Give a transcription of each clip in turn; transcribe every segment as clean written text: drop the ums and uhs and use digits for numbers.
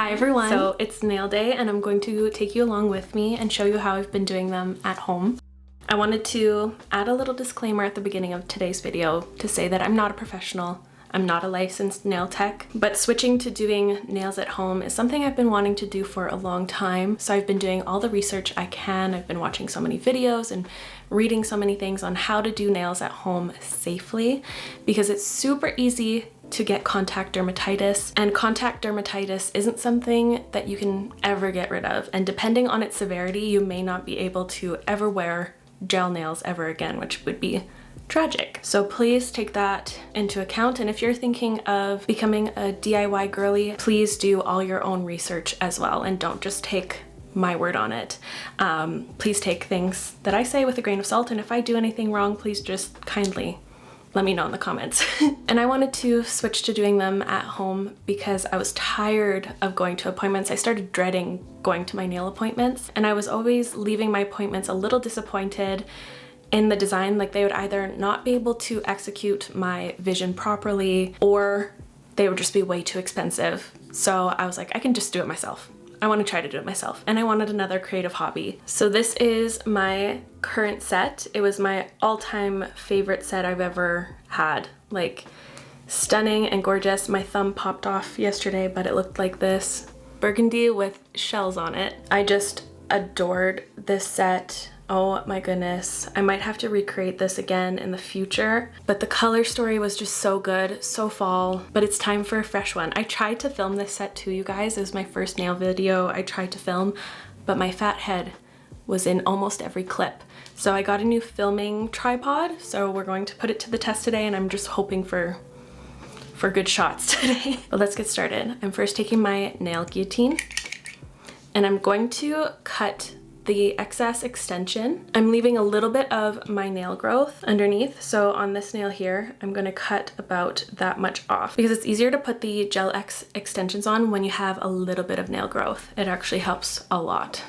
Hi everyone! So it's nail day and I'm going to take you along with me and show you how I've been doing them at home. I wanted to add a little disclaimer at the beginning of today's video to say that I'm not a professional, I'm not a licensed nail tech, but switching to doing nails at home is something I've been wanting to do for a long time. So I've been doing all the research I can. I've been watching so many videos and reading so many things on how to do nails at home safely, because it's super easy to get contact dermatitis, and contact dermatitis isn't something that you can ever get rid of. And depending on its severity, you may not be able to ever wear gel nails ever again, which would be tragic. So please take that into account. And if you're thinking of becoming a DIY girly, please do all your own research as well and don't just take my word on it. Please take things that I say with a grain of salt, and if I do anything wrong, please just kindly let me know in the comments. And I wanted to switch to doing them at home because I was tired of going to appointments. I started dreading going to my nail appointments, and I was always leaving my appointments a little disappointed in the design. Like, they would either not be able to execute my vision properly, or they would just be way too expensive. So I was like, I can just do it myself. I want to try to do it myself, and I wanted another creative hobby. So this is my current set. It was my all-time favorite set I've ever had. Like, stunning and gorgeous. My thumb popped off yesterday, but it looked like this. Burgundy with shells on it. I just adored this set. Oh my goodness. I might have to recreate this again in the future, but the color story was just so good, so fall, but it's time for a fresh one. I tried to film this set too, you guys. It was my first nail video I tried to film, but my fat head was in almost every clip. So I got a new filming tripod, so we're going to put it to the test today, and I'm just hoping for good shots today. But let's get started. I'm first taking my nail guillotine, and I'm going to cut the excess extension. I'm leaving a little bit of my nail growth underneath. So on this nail here, I'm gonna cut about that much off because it's easier to put the gel extensions on when you have a little bit of nail growth. It actually helps a lot.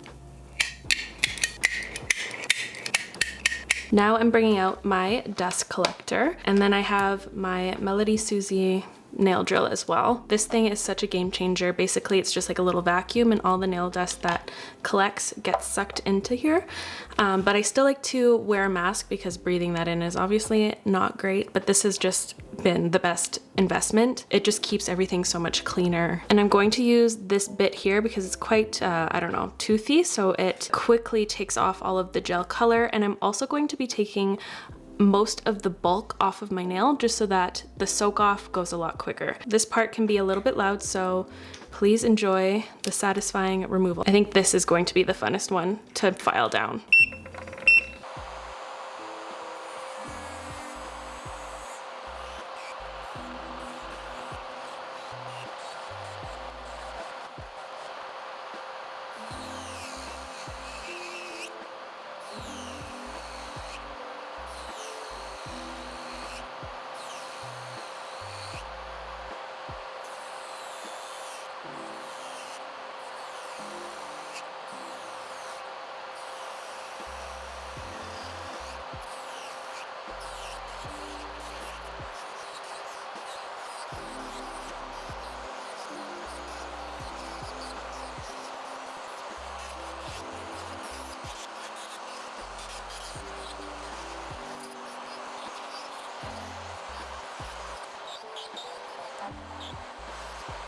Now I'm bringing out my dust collector, and then I have my Melodysusie nail drill as well. This thing is such a game changer. Basically, it's just like a little vacuum, and all the nail dust that collects gets sucked into here. But I still like to wear a mask because breathing that in is obviously not great, but this has just been the best investment. It just keeps everything so much cleaner. And I'm going to use this bit here because it's quite, I don't know, toothy, so it quickly takes off all of the gel color. And I'm also going to be taking most of the bulk off of my nail just so that the soak off goes a lot quicker. This part can be a little bit loud, so please enjoy the satisfying removal. I think this is going to be the funnest one to file down.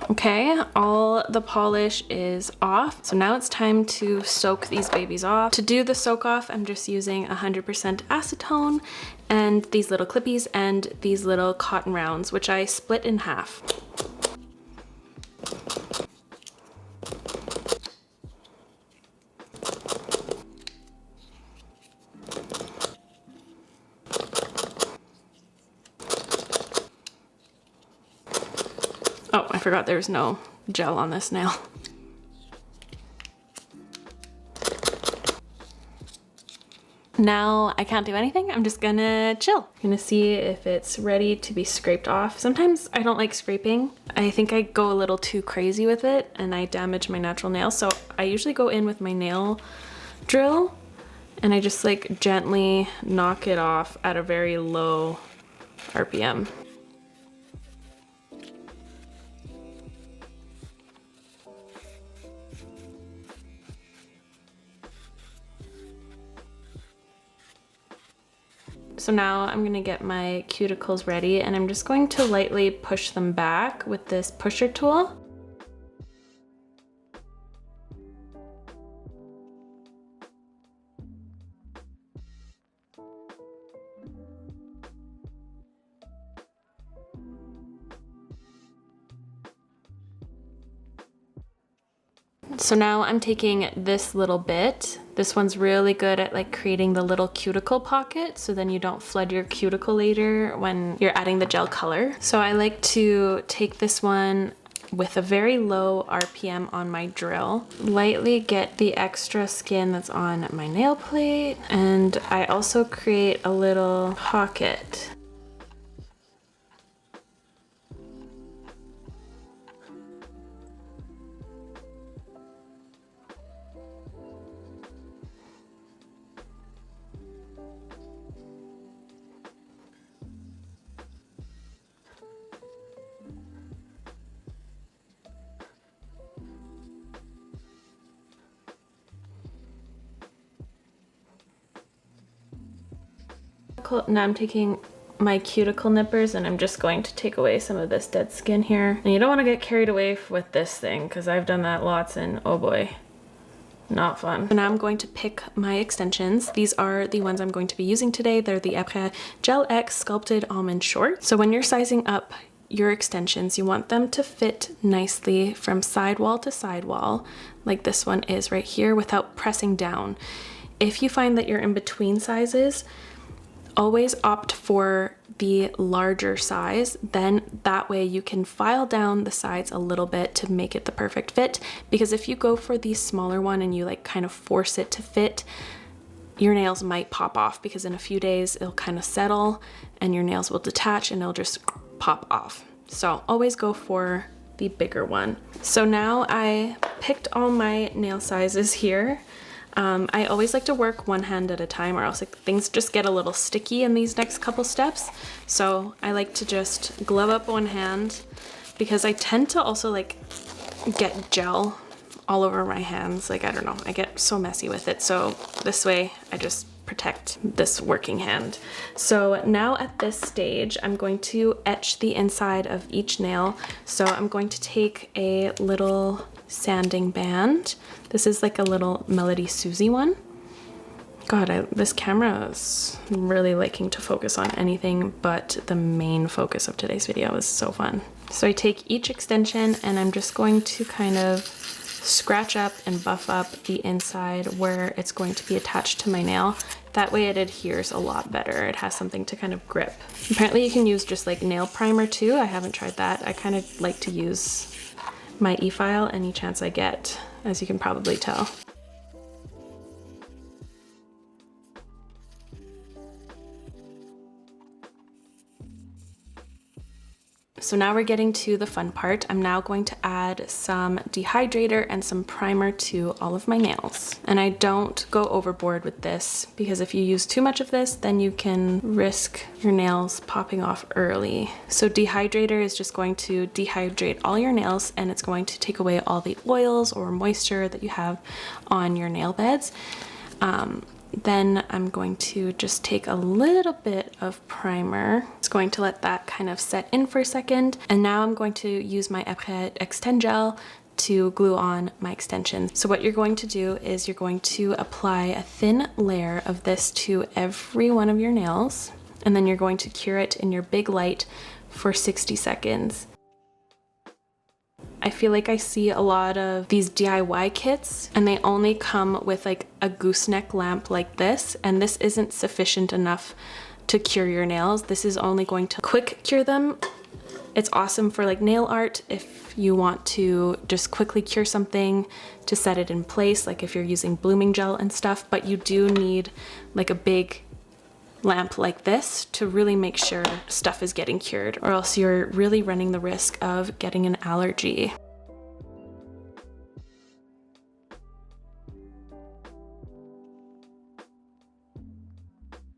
Okay, all the polish is off. So now it's time to soak these babies off. To do the soak off, I'm just using 100% acetone and these little clippies and these little cotton rounds, which I split in half. Oh, I forgot there's no gel on this nail. Now I can't do anything. I'm just gonna chill. I'm gonna see if it's ready to be scraped off. Sometimes I don't like scraping. I think I go a little too crazy with it and I damage my natural nail. So I usually go in with my nail drill and I just like gently knock it off at a very low RPM. So now I'm gonna get my cuticles ready, and I'm just going to lightly push them back with this pusher tool. So now I'm taking this little bit. This one's really good at like creating the little cuticle pocket, so then you don't flood your cuticle later when you're adding the gel color. So I like to take this one with a very low RPM on my drill, lightly get the extra skin that's on my nail plate, and I also create a little pocket. Now I'm taking my cuticle nippers and I'm just going to take away some of this dead skin here. And you don't want to get carried away with this thing, because I've done that lots and oh boy, not fun. So now I'm going to pick my extensions. These are the ones I'm going to be using today. They're the Aprés Gel X Sculpted Almond Short. So when you're sizing up your extensions, you want them to fit nicely from sidewall to sidewall, like this one is right here, without pressing down. If you find that you're in between sizes, always opt for the larger size, then that way you can file down the sides a little bit to make it the perfect fit. Because if you go for the smaller one and you like kind of force it to fit, your nails might pop off, because in a few days it'll kind of settle and your nails will detach and it'll just pop off. So always go for the bigger one. So now I picked all my nail sizes here. I always like to work one hand at a time, or else like, things just get a little sticky in these next couple steps. So I like to just glove up one hand, because I tend to also like get gel all over my hands. Like, I don't know, I get so messy with it. So this way I just protect this working hand. So now at this stage, I'm going to etch the inside of each nail. So I'm going to take a little sanding band. This is like a little Melodysusie one. God, this camera is really liking to focus on anything but the main focus of today's video. Is so fun. So I take each extension and I'm just going to kind of scratch up and buff up the inside where it's going to be attached to my nail. That way it adheres a lot better. It has something to kind of grip. Apparently you can use just like nail primer too. I haven't tried that. I kind of like to use my e-file any chance I get, as you can probably tell. So now we're getting to the fun part. I'm now going to add some Dehydrator and some primer to all of my nails. And I don't go overboard with this, because if you use too much of this, then you can risk your nails popping off early. So Dehydrator is just going to dehydrate all your nails, and it's going to take away all the oils or moisture that you have on your nail beds. Then I'm going to just take a little bit of primer. It's going to let that kind of set in for a second. And now I'm going to use my Aprés Extend Gel to glue on my extensions. So what you're going to do is you're going to apply a thin layer of this to every one of your nails, and then you're going to cure it in your big light for 60 seconds. I feel like I see a lot of these DIY kits and they only come with like a gooseneck lamp like this, and this isn't sufficient enough to cure your nails. This is only going to quick cure them. It's awesome for like nail art if you want to just quickly cure something to set it in place, like if you're using blooming gel and stuff, but you do need like a big lamp like this to really make sure stuff is getting cured, or else you're really running the risk of getting an allergy.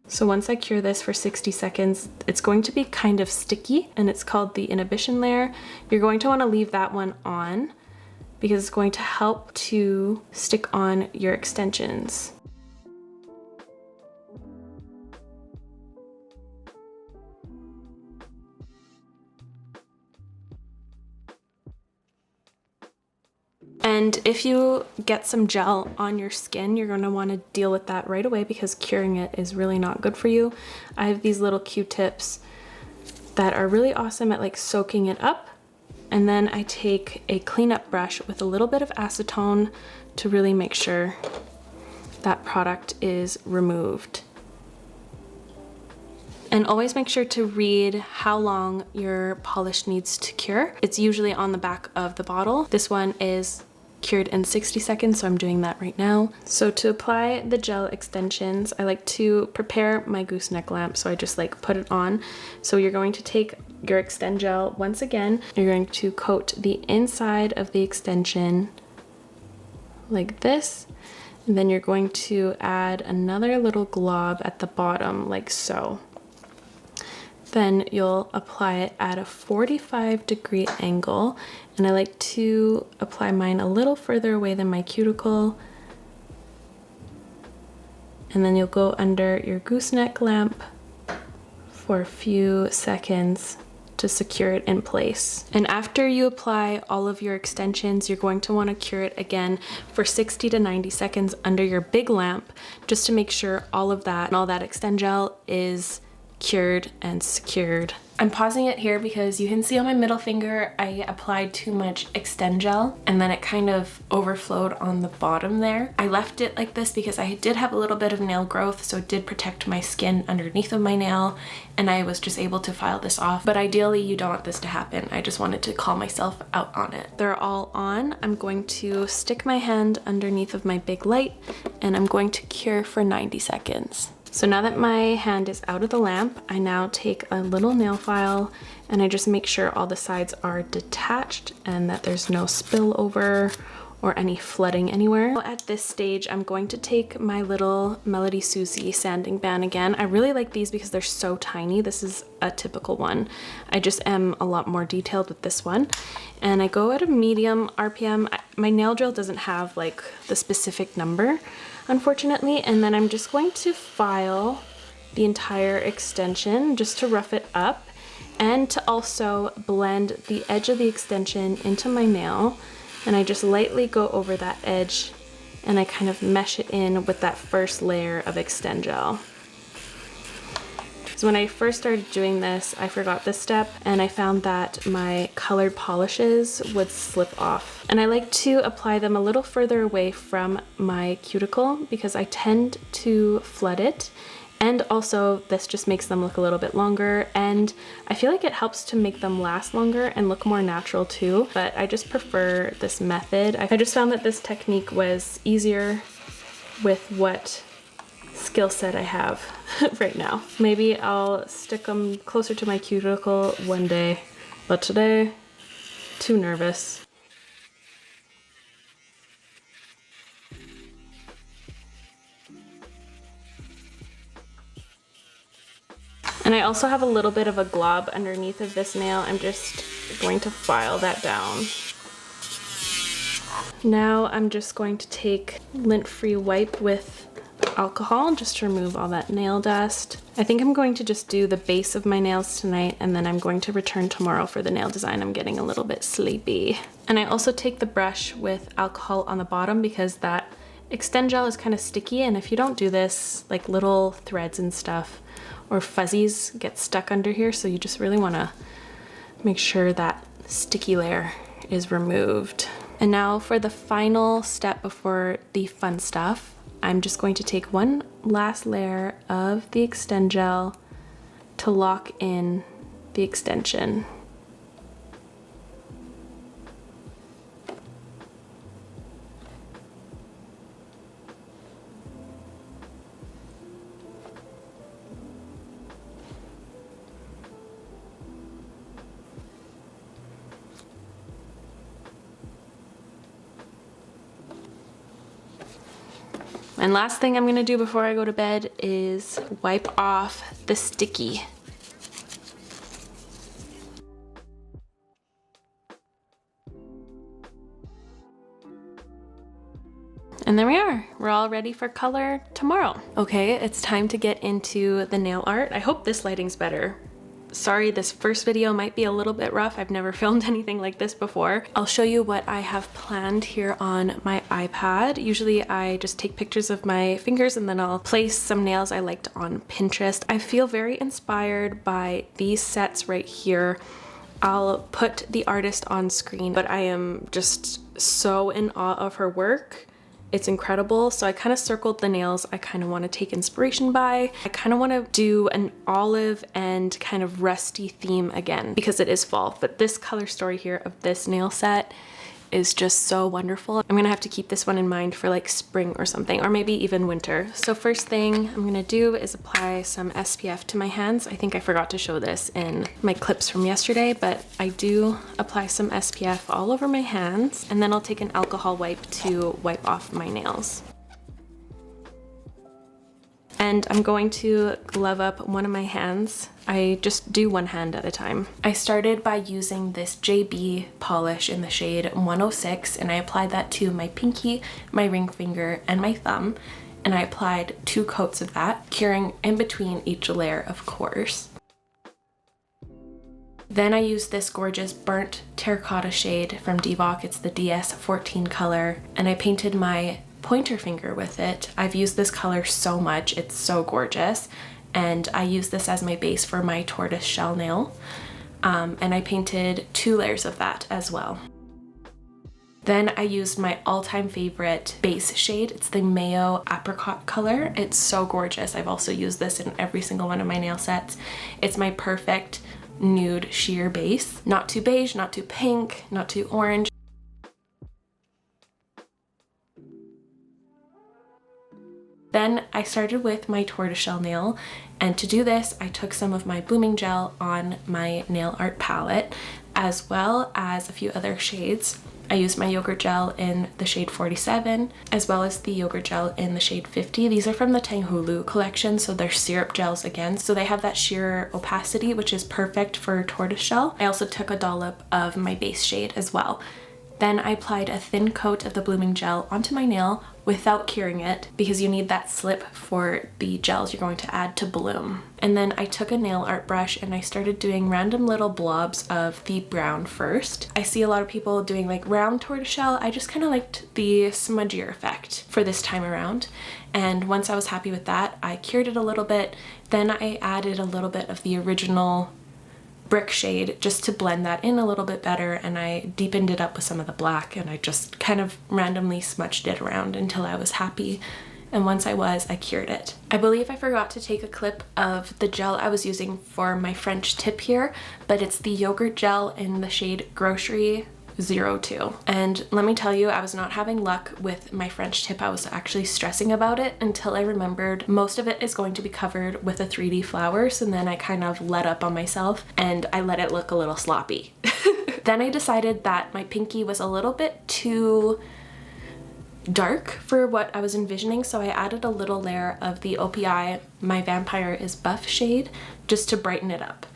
So once I cure this for 60 seconds, it's going to be kind of sticky, and it's called the inhibition layer. You're going to want to leave that one on because it's going to help to stick on your extensions. And if you get some gel on your skin, you're gonna wanna deal with that right away because curing it is really not good for you. I have these little Q-tips that are really awesome at like soaking it up. And then I take a cleanup brush with a little bit of acetone to really make sure that product is removed. And always make sure to read how long your polish needs to cure. It's usually on the back of the bottle. This one is cured in 60 seconds, so I'm doing that right now. So to apply the gel extensions, I like to prepare my gooseneck lamp, so I just like put it on. So you're going to take your extend gel once again, you're going to coat the inside of the extension like this, and then you're going to add another little glob at the bottom like so. Then you'll apply it at a 45-degree angle, and I like to apply mine a little further away than my cuticle. And then you'll go under your gooseneck lamp for a few seconds to secure it in place. And after you apply all of your extensions, you're going to want to cure it again for 60 to 90 seconds under your big lamp, just to make sure all of that and all that extend gel is cured and secured. I'm pausing it here because you can see on my middle finger I applied too much extend gel and then it kind of overflowed on the bottom there. I left it like this because I did have a little bit of nail growth, so it did protect my skin underneath of my nail, and I was just able to file this off. But ideally you don't want this to happen. I just wanted to call myself out on it. They're all on. I'm going to stick my hand underneath of my big light and I'm going to cure for 90 seconds. So now that my hand is out of the lamp, I now take a little nail file and I just make sure all the sides are detached and that there's no spillover or any flooding anywhere. At this stage, I'm going to take my little Melodysusie sanding band again. I really like these because they're so tiny. This is a typical one. I just am a lot more detailed with this one. And I go at a medium RPM. My nail drill doesn't have like the specific number, unfortunately, and then I'm just going to file the entire extension just to rough it up and to also blend the edge of the extension into my nail. And I just lightly go over that edge and I kind of mesh it in with that first layer of extend gel. So when I first started doing this, I forgot this step and I found that my colored polishes would slip off. And I like to apply them a little further away from my cuticle because I tend to flood it. And also this just makes them look a little bit longer, and I feel like it helps to make them last longer and look more natural too, but I just prefer this method. I just found that this technique was easier with what skill set I have right now. Maybe I'll stick them closer to my cuticle one day, but today, too nervous. And I also have a little bit of a glob underneath of this nail. I'm just going to file that down. Now I'm just going to take lint-free wipe with alcohol just to remove all that nail dust. I think I'm going to just do the base of my nails tonight, and then I'm going to return tomorrow for the nail design. I'm getting a little bit sleepy. And I also take the brush with alcohol on the bottom because that extend gel is kind of sticky, and if you don't do this, like little threads and stuff or fuzzies get stuck under here, so you just really want to make sure that sticky layer is removed. And now for the final step before the fun stuff, I'm just going to take one last layer of the extend gel to lock in the extension. And last thing I'm gonna do before I go to bed is wipe off the sticky. And there we are. We're all ready for color tomorrow. Okay, it's time to get into the nail art. I hope this lighting's better. Sorry, this first video might be a little bit rough. I've never filmed anything like this before. I'll show you what I have planned here on my iPad. Usually I just take pictures of my fingers and then I'll place some nails I liked on Pinterest. I feel very inspired by these sets right here. I'll put the artist on screen, but I am just so in awe of her work. It's incredible. So I kind of circled the nails I kind of want to take inspiration by. I kind of want to do an olive and kind of rusty theme again because it is fall, but this color story here of this nail set is just so wonderful. I'm gonna have to keep this one in mind for like spring or something, or maybe even winter. So first thing I'm gonna do is apply some SPF to my hands. I think I forgot to show this in my clips from yesterday, but I do apply some SPF all over my hands, and then I'll take an alcohol wipe to wipe off my nails. And I'm going to glove up one of my hands. I just do one hand at a time. I started by using this JB polish in the shade 106, and I applied that to my pinky, my ring finger, and my thumb. And I applied 2 coats of that, curing in between each layer, of course. Then I used this gorgeous burnt terracotta shade from DVOK. It's the DS14 color, and I painted my pointer finger with it. I've used this color so much, it's so gorgeous, and I use this as my base for my tortoise shell nail, and I painted 2 layers of that as well. Then I used my all-time favorite base shade. It's the Mayo Apricot color. It's so gorgeous. I've also used this in every single one of my nail sets. It's my perfect nude sheer base. Not too beige, not too pink, not too orange. Then I started with my tortoiseshell nail, and to do this I took some of my blooming gel on my nail art palette as well as a few other shades. I used my yogurt gel in the shade 47 as well as the yogurt gel in the shade 50. These are from the Tanghulu collection, so they're syrup gels again, so they have that sheer opacity which is perfect for tortoiseshell. I also took a dollop of my base shade as well. Then I applied a thin coat of the blooming gel onto my nail without curing it because you need that slip for the gels you're going to add to bloom. And then I took a nail art brush and I started doing random little blobs of the brown first. I see a lot of people doing like round tortoiseshell. I just kind of liked the smudgier effect for this time around. And once I was happy with that, I cured it a little bit. Then I added a little bit of the original brick shade just to blend that in a little bit better, and I deepened it up with some of the black, and I just kind of randomly smudged it around until I was happy. And once I cured it. I believe I forgot to take a clip of the gel I was using for my French tip here, but it's the yogurt gel in the shade Grocery 02. And let me tell you, I was not having luck with my French tip. I was actually stressing about it until I remembered most of it is going to be covered with a 3D flowers, and then I kind of let up on myself and I let it look a little sloppy. Then I decided that my pinky was a little bit too dark for what I was envisioning, so I added a little layer of the O.P.I My Vampire is Buff shade just to brighten it up.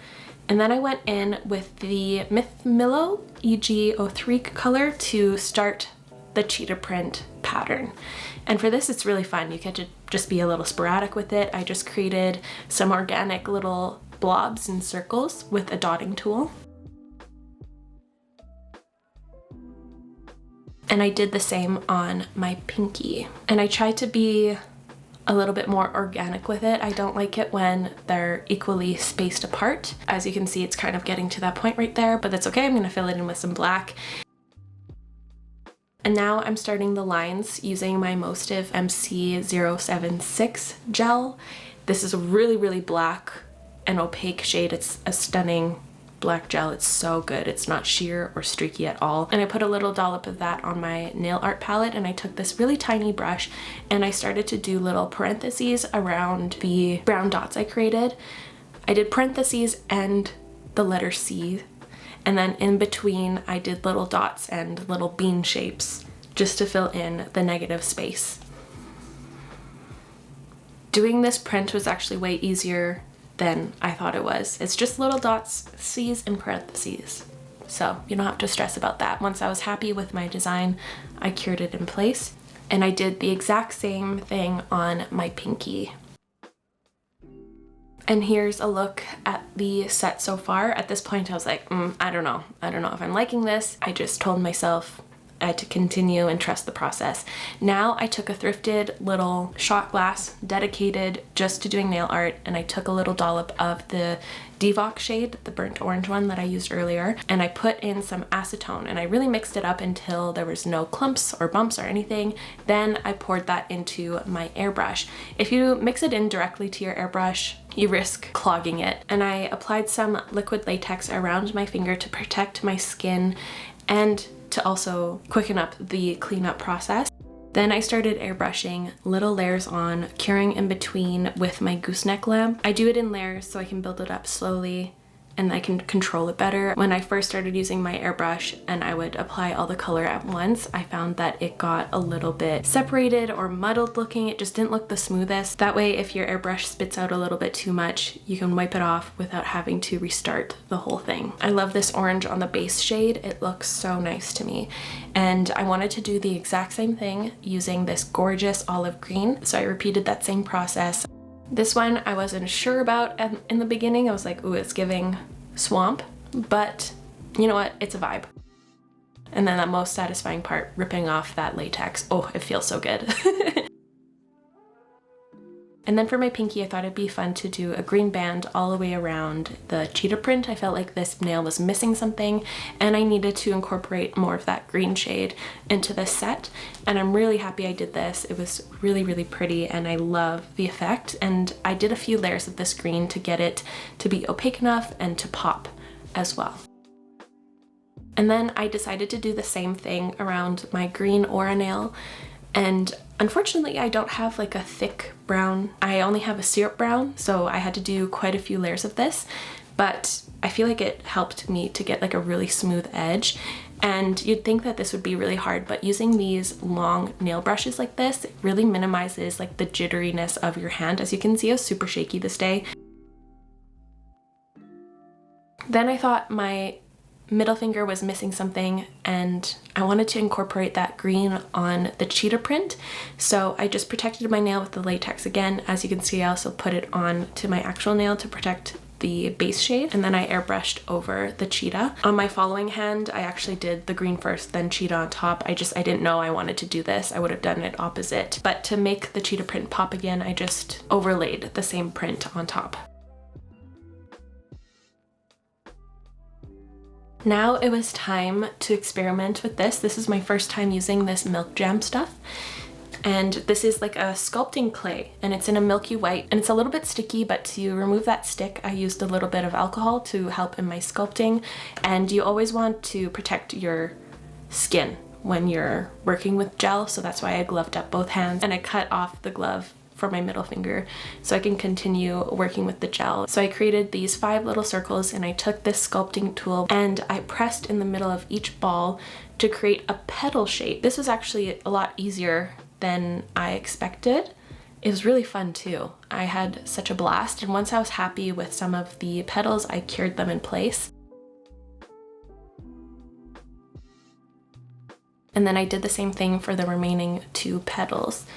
And then I went in with the Milo EG03 color to start the cheetah print pattern. And for this, it's really fun. You get to just be a little sporadic with it. I just created some organic little blobs and circles with a dotting tool. And I did the same on my pinky. And I tried to be a little bit more organic with it. I don't like it when they're equally spaced apart. As you can see, it's kind of getting to that point right there, but that's okay. I'm gonna fill it in with some black. And now I'm starting the lines using my Mostiv MC076 gel. This is a really, really black and opaque shade. It's a stunning black gel. It's so good. It's not sheer or streaky at all. And I put a little dollop of that on my nail art palette, and I took this really tiny brush and I started to do little parentheses around the brown dots I created. I did parentheses and the letter C, and then in between I did little dots and little bean shapes just to fill in the negative space. Doing this print was actually way easier than I thought it was. It's just little dots, C's, and parentheses. So you don't have to stress about that. Once I was happy with my design, I cured it in place. And I did the exact same thing on my pinky. And here's a look at the set so far. At this point I was like, I don't know if I'm liking this. I just told myself I had to continue and trust the process. Now I took a thrifted little shot glass dedicated just to doing nail art, and I took a little dollop of the DVOK shade, the burnt orange one that I used earlier, and I put in some acetone, and I really mixed it up until there was no clumps or bumps or anything. Then I poured that into my airbrush. If you mix it in directly to your airbrush, you risk clogging it. And I applied some liquid latex around my finger to protect my skin and to also quicken up the cleanup process. Then I started airbrushing little layers on, curing in between with my gooseneck lamp. I do it in layers so I can build it up slowly and I can control it better. When I first started using my airbrush and I would apply all the color at once, I found that it got a little bit separated or muddled looking. It just didn't look the smoothest. That way, if your airbrush spits out a little bit too much, you can wipe it off without having to restart the whole thing. I love this orange on the base shade. It looks so nice to me. And I wanted to do the exact same thing using this gorgeous olive green. So I repeated that same process. This one I wasn't sure about in the beginning. I was like, ooh, it's giving swamp, but you know what? It's a vibe. And then that most satisfying part, ripping off that latex. Oh, it feels so good. And then for my pinky, I thought it'd be fun to do a green band all the way around the cheetah print. I felt like this nail was missing something and I needed to incorporate more of that green shade into this set. And I'm really happy I did this. It was really, really pretty and I love the effect. And I did a few layers of this green to get it to be opaque enough and to pop as well. And then I decided to do the same thing around my green aura nail. And unfortunately, I don't have like a thick brown. I only have a syrup brown, so I had to do quite a few layers of this, but I feel like it helped me to get like a really smooth edge. And you'd think that this would be really hard, but using these long nail brushes like this, it really minimizes like the jitteriness of your hand. As you can see, I was super shaky this day. Then I thought my middle finger was missing something and I wanted to incorporate that green on the cheetah print. So I just protected my nail with the latex again. As you can see, I also put it on to my actual nail to protect the base shade, and then I airbrushed over the cheetah. On my following hand, I actually did the green first, then cheetah on top. I didn't know I wanted to do this. I would have done it opposite. But to make the cheetah print pop again, I just overlaid the same print on top. Now it was time to experiment with this. This is my first time using this milk jam stuff. And this is like a sculpting clay and it's in a milky white and it's a little bit sticky, but to remove that stick, I used a little bit of alcohol to help in my sculpting. And you always want to protect your skin when you're working with gel. So that's why I gloved up both hands and I cut off the glove for my middle finger so I can continue working with the gel. So I created these 5 little circles and I took this sculpting tool and I pressed in the middle of each ball to create a petal shape. This was actually a lot easier than I expected. It was really fun too. I had such a blast, and once I was happy with some of the petals, I cured them in place. And then I did the same thing for the remaining 2 petals.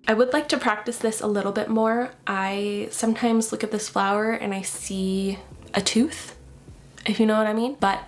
I would like to practice this a little bit more. I sometimes look at this flower and I see a tooth, if you know what I mean, but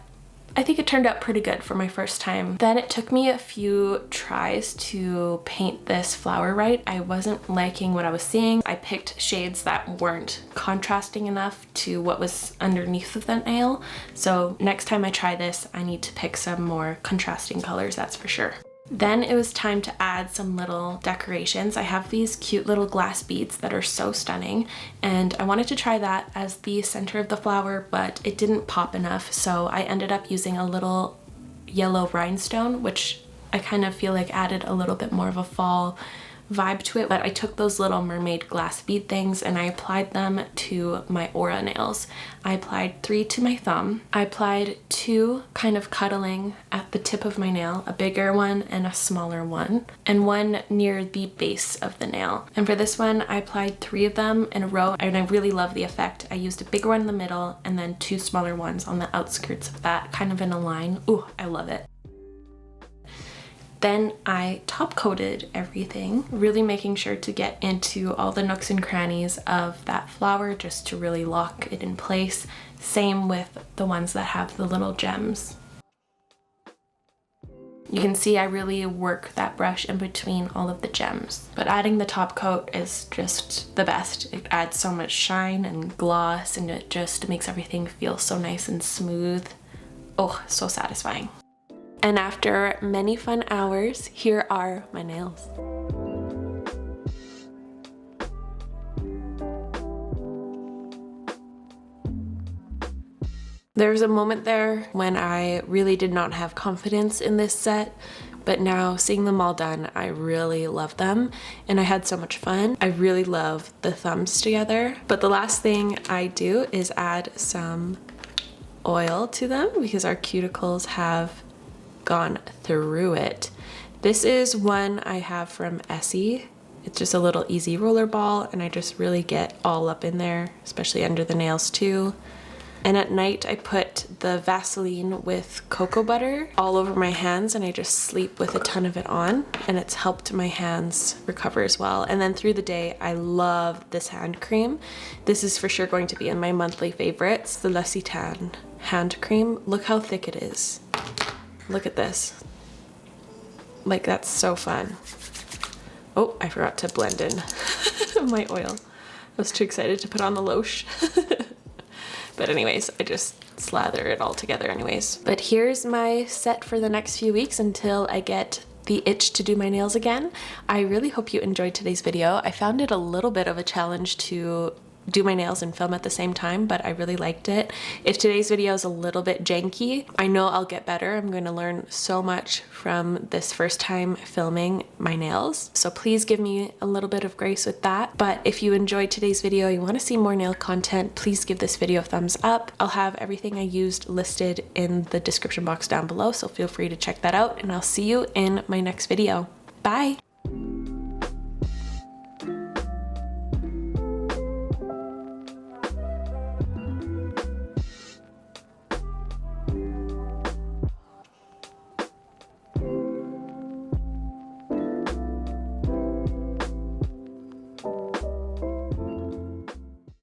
I think it turned out pretty good for my first time. Then it took me a few tries to paint this flower right. I wasn't liking what I was seeing. I picked shades that weren't contrasting enough to what was underneath of the nail. So next time I try this, I need to pick some more contrasting colors, that's for sure. Then it was time to add some little decorations. I have these cute little glass beads that are so stunning, and I wanted to try that as the center of the flower, but it didn't pop enough, so I ended up using a little yellow rhinestone, which I kind of feel like added a little bit more of a fall vibe to it. But I took those little mermaid glass bead things and I applied them to my aura nails. I applied 3 to my thumb. I applied 2 kind of cuddling at the tip of my nail, a bigger one and a smaller one, and 1 near the base of the nail. And for this one, I applied 3 of them in a row, and I really love the effect. I used a bigger one in the middle and then 2 smaller ones on the outskirts of that, kind of in a line. Ooh, I love it. Then I top coated everything, really making sure to get into all the nooks and crannies of that flower just to really lock it in place. Same with the ones that have the little gems. You can see I really work that brush in between all of the gems. But adding the top coat is just the best. It adds so much shine and gloss, and it just makes everything feel so nice and smooth. Oh, so satisfying. And after many fun hours, here are my nails. There was a moment there when I really did not have confidence in this set, but now seeing them all done, I really love them and I had so much fun. I really love the thumbs together. But the last thing I do is add some oil to them because our cuticles have gone through it. This is one I have from ESSIE. It's just a little easy roller ball and I just really get all up in there, especially under the nails too. And at night I put the Vaseline with cocoa butter all over my hands and I just sleep with a ton of it on, and it's helped my hands recover as well. And then through the day, I love this hand cream. This is for sure going to be in my monthly favorites, the L'Occitane hand cream. Look how thick it is. Look at this. Like, that's so fun. Oh, I forgot to blend in my oil. I was too excited to put on the lotion. But anyways, I just slather it all together anyways. But here's my set for the next few weeks until I get the itch to do my nails again. I really hope you enjoyed today's video. I found it a little bit of a challenge to do my nails and film at the same time, but I really liked it. If today's video is a little bit janky, I know I'll get better. I'm going to learn so much from this first time filming my nails. So please give me a little bit of grace with that. But if you enjoyed today's video, you want to see more nail content, please give this video a thumbs up. I'll have everything I used listed in the description box down below, so feel free to check that out, and I'll see you in my next video. Bye!